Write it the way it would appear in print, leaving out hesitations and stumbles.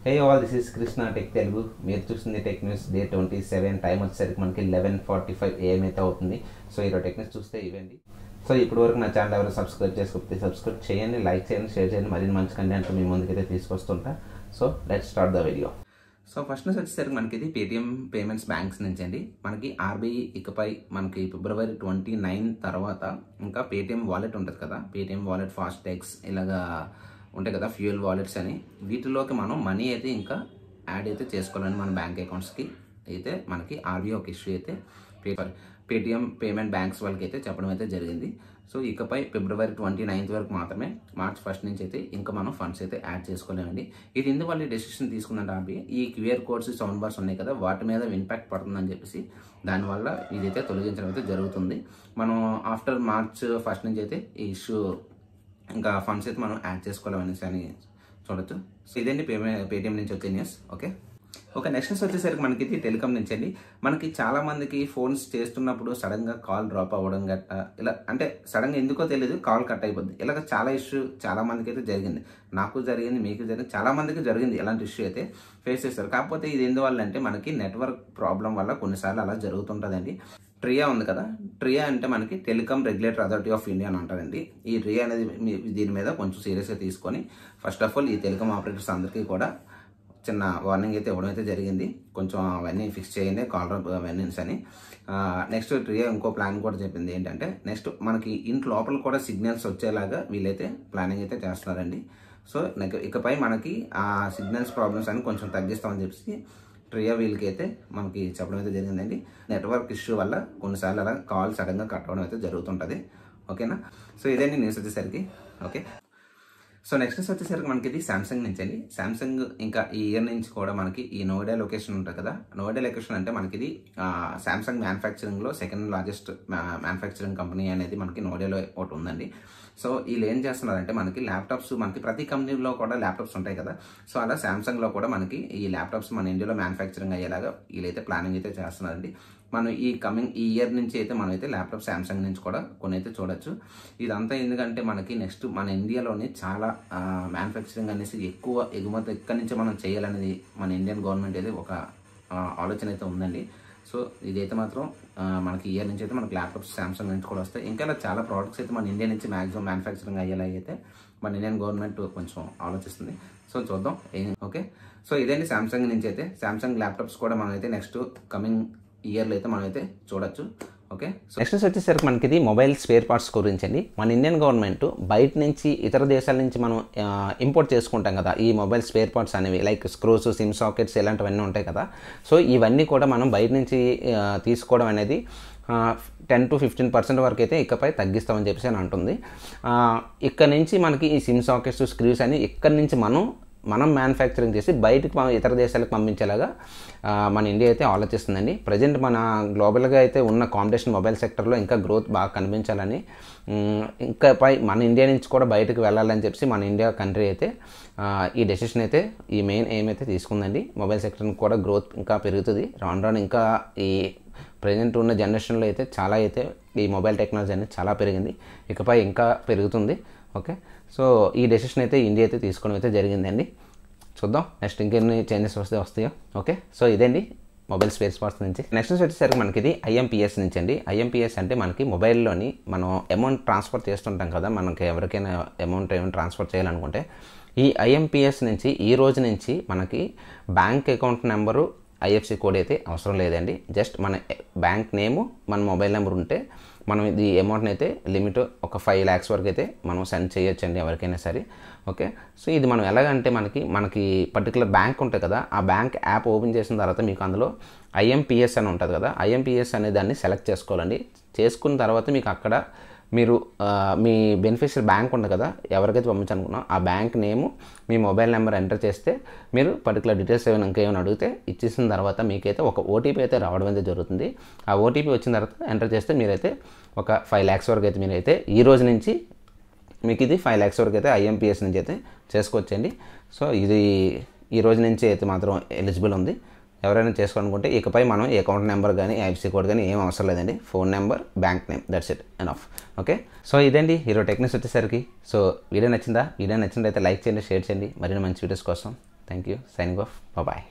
Hey all, this is Krishna Tech Telugu. మీరు చూస్తుంది tech news day 27. Time వచ్చేసరికి మనకి 11:45 AM అయితే అవుతుంది. సో ఈరోజు టెక్ న్యూస్ చూస్తే ఇవ్వండి. సో ఇప్పటి వరకు నా ఛానల్ ఎవరు సబ్స్క్రైబ్ చేసుకోకపోతే సబ్స్క్రైబ్ చేయండి, లైక్ చేయండి, షేర్ చేయండి. మరిన్ని మంచి కంటెంట్ మీ ముందుకైతే తీసుకొస్తుంటా. So let's start the video. So first news వచ్చేసరికి మనకి ఇది పేటిఎం పేమెంట్స్ బ్యాంక్స్ నుంచి అండి. మనకి ఆర్బీఐ ఇకపై మనకి February 29 తర్వాత ఇంకా పేటిఎం వాలెట్ ఉంటుంది కదా, పేటిఎం వాలెట్, ఫాస్ట్ ట్యాగ్స్ ఇలాగా ఉంటాయి కదా, ఫ్యూయల్ వాలెట్స్ అని, వీటిలోకి మనం మనీ అయితే ఇంకా యాడ్ అయితే చేసుకోవాలని మన బ్యాంక్ అకౌంట్స్కి అయితే మనకి ఆర్బీఐ ఒక ఇష్యూ అయితే పేటిఎం పేమెంట్ బ్యాంక్స్ వాళ్ళకి అయితే చెప్పడం అయితే జరిగింది. సో ఇకపై February 29 వరకు మాత్రమే, March 1 నుంచి అయితే ఇంకా మనం ఫండ్స్ అయితే యాడ్ చేసుకోలేమండి. ఇది ఎందువల్ల డెసిషన్ తీసుకుందంటే ఆర్బీఐ, ఈ క్యూఆర్ కోడ్స్, సౌండ్ బార్స్ ఉన్నాయి కదా, వాటి మీద ఇంపాక్ట్ పడుతుందని చెప్పేసి దానివల్ల ఇదైతే తొలగించడం అయితే జరుగుతుంది. మనం ఆఫ్టర్ March 1 నుంచి అయితే ఈ ఇష్యూ ఇంకా ఫండ్స్ అయితే మనం యాడ్ చేసుకోవాలనేసి అని చూడొచ్చు. సో ఇదేంటి పేటిఎం నుంచి వచ్చే న్యూస్. ఓకే, నెక్స్ట్ న్యూస్ వచ్చేసరికి మనకి ఇది టెలికామ్ నుంచి అండి. మనకి చాలా మందికి ఫోన్స్ చేస్తున్నప్పుడు సడన్గా కాల్ డ్రాప్ అవ్వడం గట్టా, ఇలా అంటే సడన్గా ఎందుకో తెలియదు కాల్ కట్ అయిపోద్ది. ఇలాగ చాలా ఇష్యూ చాలా మందికి అయితే జరిగింది, నాకు జరిగింది, మీకు జరిగింది, చాలా మందికి జరిగింది. ఇలాంటి ఇష్యూ అయితే ఫేస్ చేస్తారు. కాకపోతే ఇది ఎందువల్ల అంటే మనకి నెట్వర్క్ ప్రాబ్లం వల్ల కొన్నిసార్లు అలా జరుగుతుంటుందండి. ట్రియా ఉంది కదా, ట్రియా అంటే మనకి telecom regulatory authority of India అని అంటారండి. ఈ ట్రియా అనేది దీని మీద కొంచెం సీరియస్గా తీసుకొని ఫస్ట్ ఆఫ్ ఆల్ ఈ టెలికామ్ ఆపరేటర్స్ అందరికీ కూడా చిన్న వార్నింగ్ అయితే ఇవ్వడం అయితే జరిగింది. కొంచెం అవన్నీ ఫిక్స్ చేయండి, కాల్ అవన్నీ అని. నెక్స్ట్ ట్రియా ఇంకో ప్లాన్ కూడా చెప్పింది ఏంటంటే, నెక్స్ట్ మనకి ఇంటి లోపల కూడా సిగ్నల్స్ వచ్చేలాగా వీళ్ళైతే ప్లానింగ్ అయితే చేస్తున్నారండి. సో ఇకపై మనకి ఆ సిగ్నల్స్ ప్రాబ్లమ్స్ అని కొంచెం తగ్గిస్తామని చెప్పి ట్రియా వీళ్ళకి అయితే మనకి చెప్పడం అయితే జరిగిందండి. నెట్వర్క్ ఇష్యూ వల్ల కొన్నిసార్లు అలా కాల్ సడన్గా కట్ అవ్వడం అయితే జరుగుతుంటుంది. ఓకేనా, సో ఇదేంటి న్యూస్ వచ్చేసరికి. ఓకే, సో నెక్స్ట్ న్యూస్ వచ్చేసరికి మనకి ఇది సామ్సంగ్ నుంచి అండి. సామ్సంగ్ ఇంకా ఈ ఇయర్ నుంచి కూడా మనకి ఈ నోయిడా లొకేషన్ ఉంటుంది కదా, నోయిడా లొకేషన్ అంటే మనకి ఇది సామ్సంగ్ మ్యానుఫ్యాక్చరింగ్లో సెకండ్ లార్జెస్ట్ మ్యానుఫ్యాక్చరింగ్ కంపెనీ అనేది మనకి నోయిడాలో ఒకటి ఉందండి. సో వీళ్ళు ఏం చేస్తున్నారంటే మనకి ల్యాప్టాప్స్, మనకి ప్రతి కంపెనీలో కూడా ల్యాప్టాప్స్ ఉంటాయి కదా, సో అలా సామ్సంగ్లో కూడా మనకి ఈ ల్యాప్టాప్స్ మన ఇండియాలో మ్యానుఫ్యాక్చరింగ్ అయ్యేలాగా వీళ్ళైతే ప్లానింగ్ అయితే చేస్తున్నారండి. మనం ఈ ఇయర్ నుంచి అయితే మనం అయితే ల్యాప్టాప్ సామ్సంగ్ నుంచి కూడా కొన్ని అయితే చూడొచ్చు. ఇదంతా ఎందుకంటే మనకి నెక్స్ట్ మన ఇండియాలోని చాలా మ్యానుఫ్యాక్చరింగ్ అనేసి ఎక్కువ ఎగుమతి ఎక్కడి నుంచి మనం చేయాలనేది మన ఇండియన్ గవర్నమెంట్ అయితే ఒక ఆలోచన అయితే ఉందండి. సో ఇదైతే మాత్రం మనకి ఇయర్ నుంచి అయితే మనకి ల్యాప్టాప్స్ సామ్సంగ్ నుంచి కూడా వస్తాయి. ఇంకా ఇలా చాలా ప్రోడక్ట్స్ అయితే మన ఇండియా నుంచి మ్యాక్సిమం మ్యానుఫ్యాక్చరింగ్ అయ్యేలా అయితే మన ఇండియన్ గవర్నమెంట్ కొంచెం ఆలోచిస్తుంది. సో చూద్దాం. ఓకే, సో ఇదేంటి సామ్సంగ్ నుంచి అయితే సామ్సంగ్ ల్యాప్టాప్స్ కూడా మనం అయితే నెక్స్ట్ కమింగ్ ఇయర్లో అయితే మనం అయితే చూడొచ్చు. ఓకే, సో నెక్స్ట్ వచ్చేసరికి మనకి ఇది మొబైల్ స్పేర్ పార్ట్స్ గురించి అండి. మన ఇండియన్ గవర్నమెంట్ బయట నుంచి ఇతర దేశాల నుంచి మనం ఇంపోర్ట్ చేసుకుంటాం కదా ఈ మొబైల్ స్పేర్ పార్ట్స్ అనేవి, లైక్ స్క్రూస్, సిమ్ సాకెట్స్ ఇలాంటివన్నీ ఉంటాయి కదా. సో ఇవన్నీ కూడా మనం బయట నుంచి తీసుకోవడం అనేది 10 to 15% వరకు అయితే ఇకపై తగ్గిస్తామని చెప్పేసి అని అంటుంది. ఇక్కడ నుంచి మనకి ఈ సిమ్ సాకెట్స్, స్క్రూస్ అని ఇక్కడ నుంచి మనం మ్యానుఫ్యాక్చరింగ్ చేసి బయటకు ఇతర దేశాలకు పంపించేలాగా మన ఇండియా అయితే ఆలోచిస్తుందండి. ప్రజెంట్ మన గ్లోబల్గా అయితే ఉన్న కాంపిటీషన్ మొబైల్ సెక్టర్లో ఇంకా గ్రోత్ బాగా కనిపించాలని, ఇంకాపై మన ఇండియా నుంచి కూడా బయటకు వెళ్ళాలని చెప్పి మన ఇండియా కంట్రీ అయితే ఈ డెసిషన్ అయితే ఈ మెయిన్ ఎయిమ్ అయితే తీసుకుందండి. మొబైల్ సెక్టర్కి కూడా గ్రోత్ ఇంకా పెరుగుతుంది రాను. ఇంకా ఈ ప్రజెంట్ ఉన్న జనరేషన్లో అయితే చాలా అయితే ఈ మొబైల్ టెక్నాలజీ అనేది చాలా పెరిగింది, ఇకపై ఇంకా పెరుగుతుంది. ఓకే, సో ఈ డెసిషన్ అయితే ఇండియా అయితే తీసుకోవడం అయితే జరిగిందండి. చూద్దాం నెక్స్ట్ ఇంకెన్ని చేంజెస్ వస్తాయో. ఓకే, సో ఇదేంటి మొబైల్ స్పేర్ పార్ట్స్ నుంచి. నెక్స్ట్ వచ్చేసరికి మనకి ఇది ఐఎంపిఎస్ నుంచి అండి. ఐఎంపిఎస్ అంటే మనకి మొబైల్లోని మనం అమౌంట్ ట్రాన్స్ఫర్ చేస్తుంటాం కదా, మనకి ఎవరికైనా అమౌంట్ ఏమైనా ట్రాన్స్ఫర్ చేయాలనుకుంటే ఈ ఐఎంపిఎస్ నుంచి ఈ రోజు నుంచి మనకి bank account number, IFC code అయితే అవసరం లేదండి. జస్ట్ మన బ్యాంక్ నేము, మన మొబైల్ నెంబర్ ఉంటే మనం ఇది అమౌంట్ని అయితే లిమిట్ ఒక 5 lakhs వరకు అయితే మనం సెండ్ చేయొచ్చండి ఎవరికైనా సరే. ఓకే, సో ఇది మనం ఎలాగంటే మనకి పర్టికులర్ బ్యాంక్ ఉంటుంది కదా, ఆ బ్యాంక్ యాప్ ఓపెన్ చేసిన తర్వాత మీకు అందులో ఐఎంపిఎస్ అని ఉంటుంది కదా, ఐఎంపిఎస్ అనే దాన్ని సెలెక్ట్ చేసుకోవాలండి. చేసుకున్న తర్వాత మీకు అక్కడ మీరు మీ బెనిఫిషియరీ బ్యాంక్ ఉంది కదా, ఎవరికైతే పంపించాలనుకున్నా ఆ బ్యాంక్ నేము, మీ మొబైల్ నెంబర్ ఎంటర్ చేస్తే మీరు పర్టికులర్ డీటెయిల్స్ ఇంకేమైనా అడిగితే ఇచ్చేసిన తర్వాత మీకైతే ఒక ఓటీపీ అయితే రావడం అయితే జరుగుతుంది. ఆ ఓటీపీ వచ్చిన తర్వాత ఎంటర్ చేస్తే మీరైతే ఒక 5 lakhs వరకు అయితే మీరైతే ఈ రోజు నుంచి మీకు ఇది 5 lakhs వరకు అయితే ఐఎంపిఎస్ నుంచి అయితే చేసుకోవచ్చండి. సో ఇది ఈ రోజు నుంచి అయితే మాత్రం ఎలిజిబుల్ ఉంది. ఎవరైనా చేసుకోవాలనుకుంటే ఇకపై మనం అకౌంట్ నెంబర్ కానీ ఐఎఫ్సి కోడ్ కానీ ఏం అవసరం లేదండి, phone number, bank name, that's it enough. Okay, so ఇదండి ఈరోజు టెక్నిక్స్ వచ్చేసరికి. సో వీడియో నచ్చిందా? వీడియో నచ్చినట్లయితే లైక్ చేయండి, షేర్ చేయండి మరిన్ని మంచి వీడియోస్ కోసం. Thank you, signing off, bye.